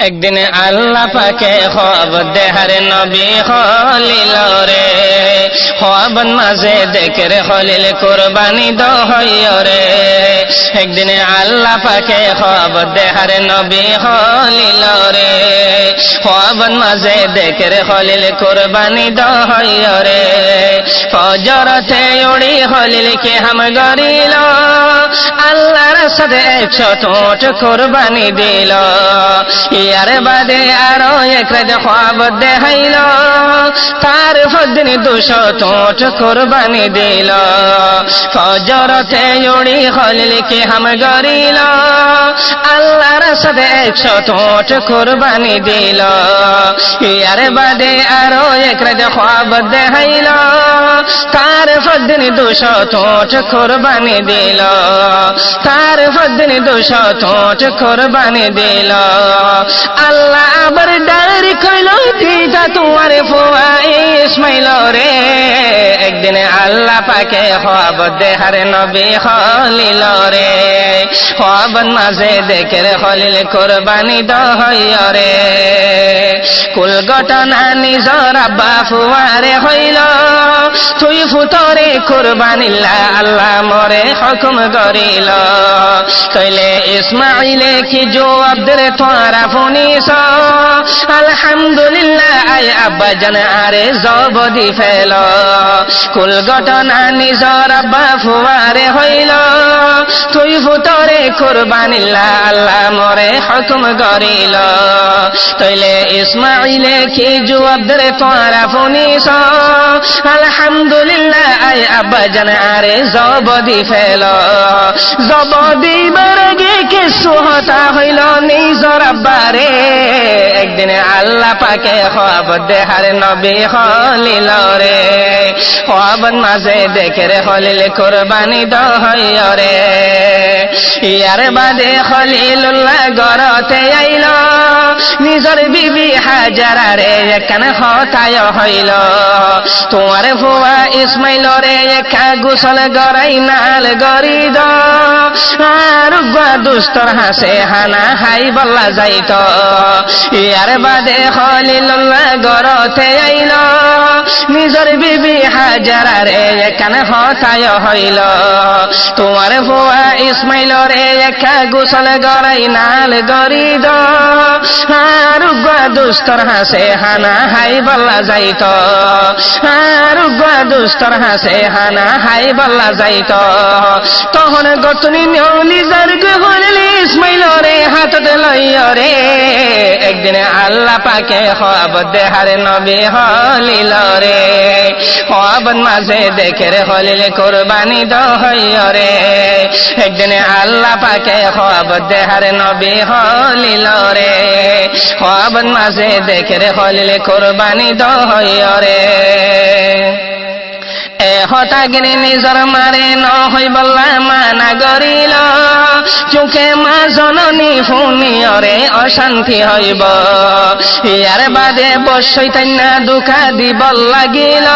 একদিন আল্লাহ পাকে খবর দেহার নবী খলিল রে খবর মাঝে দেখে খলিল কুরবানি দহয় রে একদিন আল্লাহ পাকে খবর দেহার নবী খলিল রে খবর মাঝে দেখে খলিল কুরবানি দহয় রে ফজরতে উড়ি খলিল কে হাম গরিল আল্লাহর সাথে 100 উট কুরবানি দিল ইয়ার বাদে আরো এক রাত খ্বাব দেখাইল তার ফদিন 200 উট কুরবানি দিল ফজরতে উড়ি খলিল কে হাম গরিল আল্লাহর সাথে 100 উট কুরবানি দিল ইয়ার বাদে আরো এক রাত খ্বাব দেখাইল তার ফদিন 200 উট কুরবানি দিল তার ফদিন 200 উট কুরবানি দিল আল্লাহ আবার ডারি কইল দিটা তোমার ফুয়া ইসমাইল রে একদিন আল্লাহ পাকে খবর দেহার নবী খলিল রে খবর মাঝে দেখে খলিল কুরবানি দহয় রে কুল ঘটনা নিজর আব্বা ফুয়ারে হইল তুই ফুতরে কুরবানিল্লা আল্লাহ মরে হুকুম করিল কইলে ইসমাইলে কি জবাব দে তোরা ফুনিস আলহামদুলিল্লাহ আয় আব্বা জান আরে জবদি ফেল কুল ঘটনা নিজর আব্বা ফুয়ারে হইল তুই ফুতরে কুরবানিল্লা আল্লাহ মরে হুকুম করিল তইলে ইসমাইলে কি জবাব দে তোরা ফুনিস আলহামদুলিল্লাহ আয় আব্বা জান আরে জবদি ফেল জবদি বরগে কে সুহতা হইল নিজর আব্বারে একদিন আল্লাহ পাকে খবর দেহার নবী খলিল রে খবর মাঝে দেখে রে খলিল কুরবানি দহয় রে ইয়ার বাদে খলিলুল্লাহ ঘরতে আইল নিজর বিবি হাজারা রে একখান হতায় হইল তোমার ফুয়া ইসমাইল রে একা গোসল গড়াই নাল গরিদ আর দুস্তর হাসে হানা হাই বল্লা যাইত ইয়ার বাদে খলিলুল্লাহ ঘরতে আইল নিজর বিবি হাজারা রে একখান হতায় হইল তোমার ফুয়া ইসমাইল রে একা গোসল গড়াই নাল গরিদ আর দুস্তর হাসে হানা হাই বল্লা যাইত আর দুস্তর হাসে হানা হাই বল্লা যাইত তখন গতনি নিয়লি যার হলিল ইসমাইল রে হাততে লইয় রে একদিন আল্লাহ পাকে খবর দেহার নবী খলিল রে খবর মাঝে দেখে রে খলিল কুরবানি দহয় রে একদিন আল্লাহ পাকে খবর দেহার নবী খলিল রে খবর মাঝে দেখে রে খলিল কুরবানি দহয় রে হঠাৎ নিজর মারে নহই বল্লা মানা গরিল চোখে মা জননী শুনিয়রে অশান্তি হইব ইয়ার বাদে বসইতান্না দুঃখা দিব লাগিল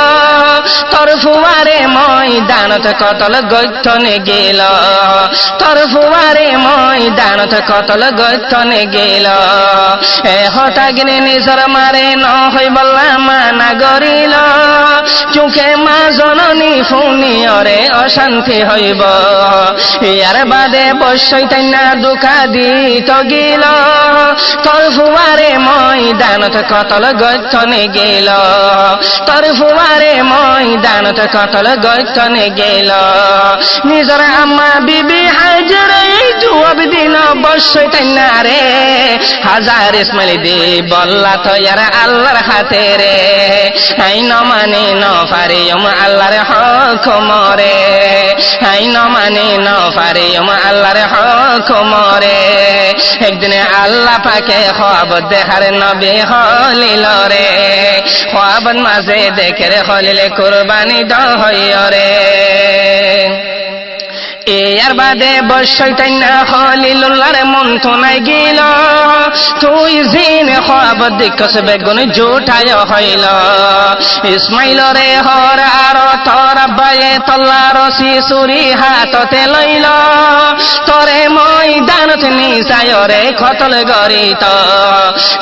তোর ফুয়ারে ময়দানত কতল গৈথনে গেল তোর ফুয়ারে ময়দানত কতল গৈথনে গেল হঠাৎ নিজর মারে নহই বল্লা মানা গরিল চোখে মা জননী শুনিয়রে অশান্তি হইব ইয়ার বাদে বসইতান্না দুঃখা দিত গেল তোর ফুয়ারে ময়দানত কতল গৈথনে গেল তোর ফুয়ারে ময়দানত কতল গৈথনে গেল নিজর আম্মা বিবি হাজারা জবাব দিল বসইতান্না রে হাজার ইসমাইল দি বল্লা তো ইয়ার আল্লাহর হাতে রে আই ন মানে ন পারি আল্লাহর হুকুম রে আই ন মানে ন পারি আল্লাহর হুকুম রে একদিন আল্লাহ পাকে খবর দেহার নবী খলিল রে খবর মাঝে দেখে রে খলিল কুরবানি দহয় রে এর বাদে বসইতান্না খলিলুল্লাহর মন থনাই গেল তুই জিন খোয়াব দিকস বেগুন জুঠায় হইল ইসমাইল রে হর আর তোর আব্বায়ে তল্লা রসি সুরি হাততে লইল তোরে ময়দানত নিজায় রে কতল গরিত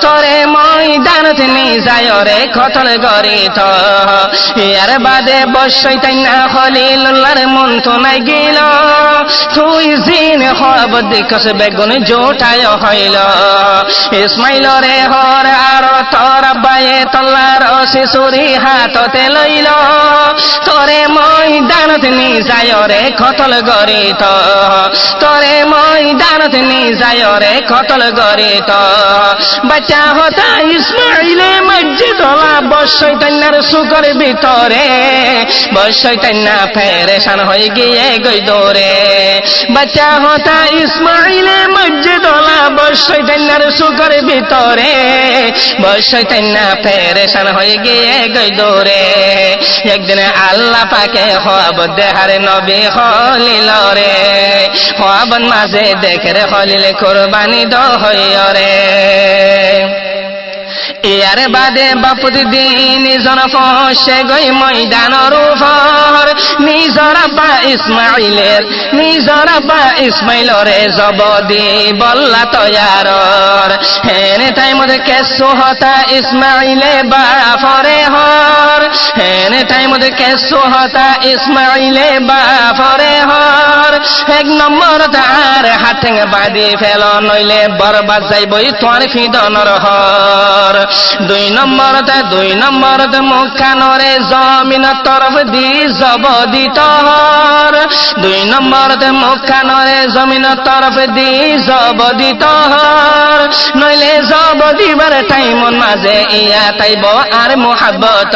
তোরে ময়দানত নিজায় রে কতল গরিত ইয়ার বাদে বসইতাইনা খলিলুল্লাহর মন তো নাই গিল তুই জিন খোয়াব দিকস বেগুন জুঠায় হইল ইসমাইল রে হর আর তোর আব্বায়ে তল্লা রসি সুরি হাততে লইল তোরে ময়দানত নিজায় রে কতল গরিত তোরে ময়দানত নিজায় রে কতল গরিত বাচ্চা হতা ইসমাইলে মসজিদলা বসইতান্নার সুকর ভিতরে বসইতান্না ফেরেশান হয়ে গিয়ে গই দৌড়ে বাচ্চা হতা ইসমাইলে মসজিদলা বসইতান্নার সুকর ভিতরে বসইতান্না ফেরেশান হয়ে গিয়ে গই দৌড়ে একদিন আল্লাহ পাকে খোয়াব দেহারে নবী খলিল রে খোয়াবন মাঝে দেখে রে খলিল কুরবানি দহয় রে ইয়ার বাদে বাপুতি দিন জন ফসে গই ময়দানর উপর নিজর আব্বা ইসমাইলরে জবদি বল্লা তয়ারর হেনে তাই মধ্যে কেসু হতা ইসমাইলে বাফরে হর হেনে তাই মধ্যে কেসু হতা ইসমাইলে বাফরে হর এক নম্বর তার হাতে বাদি ফেল নইলে বরবাদ যাইবই তোর ফিদনর হর দুই নম্বরতে মুখানরে জমিন তরফ দি জবদি তহর দুই নম্বরতে মুখানরে জমিন তরফ দি জবদি তহর নইলে জবদিবার টাইমন মাঝে ইয়া তাইব আর মোহাব্বত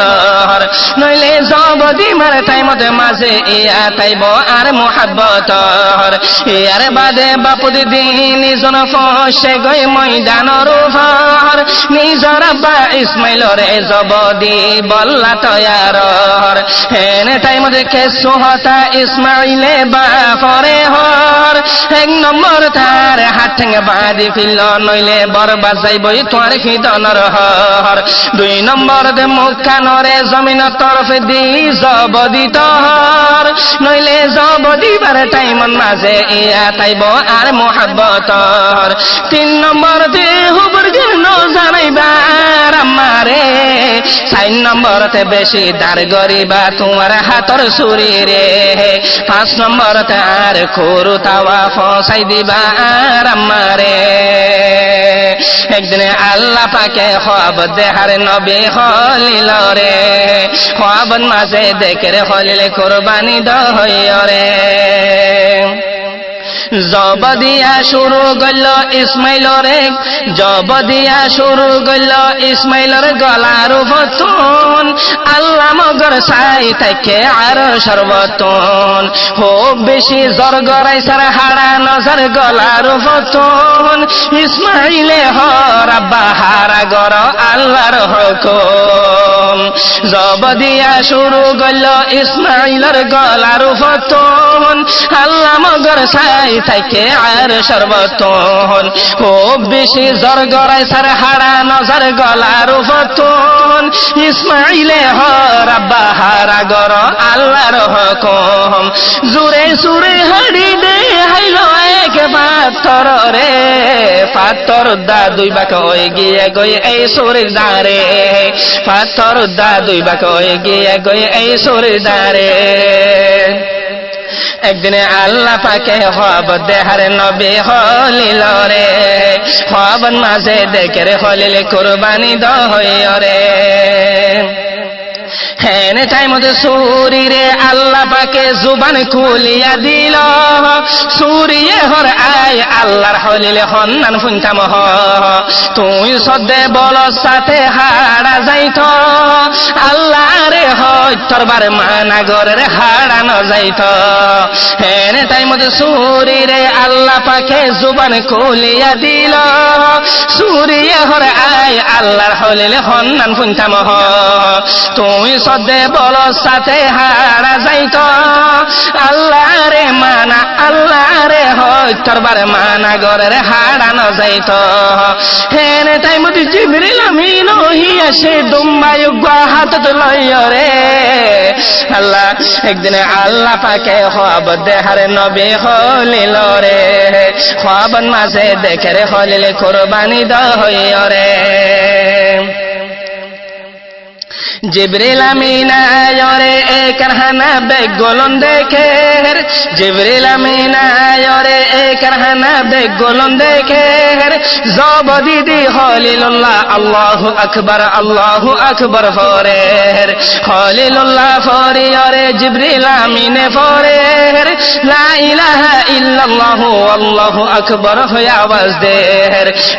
নইলে জবদিবার টাইমতে মাঝে ইয়া তাইব আর মোহাব্বত ইয়ার বাদে বাপুদি দিন জন ফসে গই ময়দানর উপর নিজর আব্বা ইসমাইলরে জবদি বল্লা তয়ারর হেনে তাই মধ্যে কেসু হতা ইসমাইলে বাফরে হর এক নম্বর তার হাত বাঁধি ফিল নইলে বরবাদ যাইবই তোর খিদনর হর দুই নম্বরতে মুখ কানরে জমিন তরফ দি জবদি তহর নইলে জবদিবার টাইমন মাঝে ইয়া তাইব আর মোহাব্বতর তিন নম্বরতে হুবর গিন জানাইবার আমারে চার নম্বরতে বেশি দার গরিবা তোমার হাতর সুরি রে পাঁচ নম্বরতে আর খুরু তাওয়া ফসাই দিবা আর আমারে একদিনে আল্লাহ পাকে খোয়াব দেহার নবী খলিল রে খোয়াবন মাঝে দেখে রে খলিল কুরবানি দহয় রে জবদিয়া শুরু গল ইসমাইলরে জবদিয়া শুরু গল ইসমাইলর গলার বতন আল্লাহ মগর সাই থেকে আর সর্বতন হোক বেশি জর গরাই সার হাড়া নজর গলার বতন ইসমাইলে হর আব্বা হারা গর আল্লাহর হুকুম জবদিয়া শুরু গল ইসমাইলর গলার বতন আল্লাহ মগর সাই থেকে আর সর্বতন ও বেশি জর গড়াই সার হাড়া নজর গলার বতন ইসমাইলে হর আব্বা হারা গর আল্লাহর হুকুম জুরে সুরে হাড়ি দে হাইল এক পাথর রে পাথর দা দুই বাক হয়ে গিয়ে গই এই সুরের দাঁড়ে পাথর দা দুই বাক হয়ে গিয়ে গই এই সুরের দাঁড়ে একদিনে আল্লাহ পাকে হব দেহার নবী খলিল রে হবন মাঝে দেখে রে খলিল কুরবানি দহয় রে হেনে টাইম সুরি রে আল্লাহ পাকে জুবান খুলিয়া দিল সুরিয়ে হর আয় আল্লাহর হলিলে হন্নান ফুনতাম হ তুই সদে বল সাথে হাড়া যাইত আল্লাহ রে হয় তোরবার মানা গরের হাড়ানো যাইত হেনে টাইম সুরি রে আল্লাহ পাকে জুবান খুলিয়া দিল সুরিয়ে হর আয় আল্লাহর হলিলে হন্নান ফুনতাম হ তুই সদে বল সাথে হারা যাইত আল্লাহ রে মানা আল্লাহ রে হয় তোরবার মানা গরের হারানো যাইত হে আসে দুম্বাই হাত লয়রে আল্লাহ একদিন আল্লাহ পাকে হব দেহার নবী হলিল রে হবন মাঝে দেখে রে হলিল কুরবানি দহরে জিবরিল আমিন আয়রে কারখানা বেগলন দেখে জিবরিল আমিন আয়রে কারখানা বেগলন দেখে জব দিদি হলিলুল্লাহ আল্লাহু আকবার ফরে হলিলুল্লাহ ফরিয়রে জিবরিল আমিন ফরে লা ইলাহা ইল্লাল্লাহু আল্লাহু আকবার হয়ে আওয়াজ দে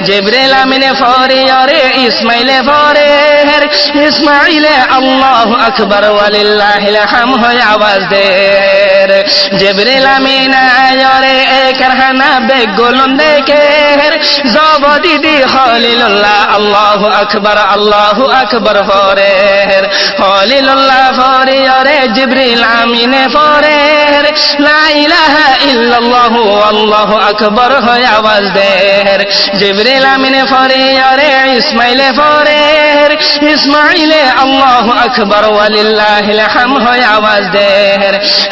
জিবরিল আমিন ফরিয়রে ইসমাইলে ফরে ইসমাইলে আল্লাহু আকবার ওয়ালিল্লাহিল হামদ হয় আওয়াজ দে জিবরিল আমিন আয়রে কারখানা বেগলন দেখে জব দিদি খলিলুল্লাহ আল্লাহু আকবার ফরে খলিলুল্লাহ ফরে রে জিবরিল আমিন ফরে লা ইলাহা ইল্লাল্লাহু আল্লাহু আকবার হয় আওয়াজ দে জিবরিল আমিন ফরে রে ইসমাইলে ফরে ইসমাইলে আল্লাহু আকবার ওয়ালিল্লাহিল হামদ হয় আওয়াজ দে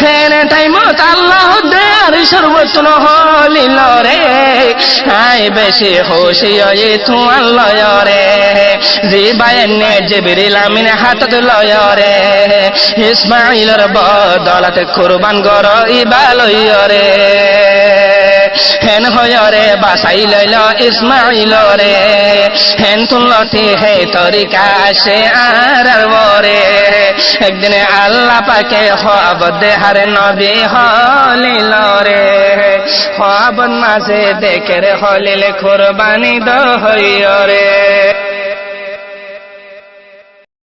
হেন টাইমত আল্লাহ দে আর সর্বত্র হলিল রে আই বেশি খুশি হই তু আল্লাহ রে জিবায়নে জিবরিল আমিন হাত লয় রে ইসমাইলের বদলত কুরবান গর ইবালয় রে হেন হয় রে বাসাই লইল ইসমাইল রে হেন তুলতে হে তরিকা সে আর বরে একদিন আল্লাহ পাকে হব দেহার নবী হলিল রে হবন মাঝে দেখে রে হলিল কুরবানি দহইয় রে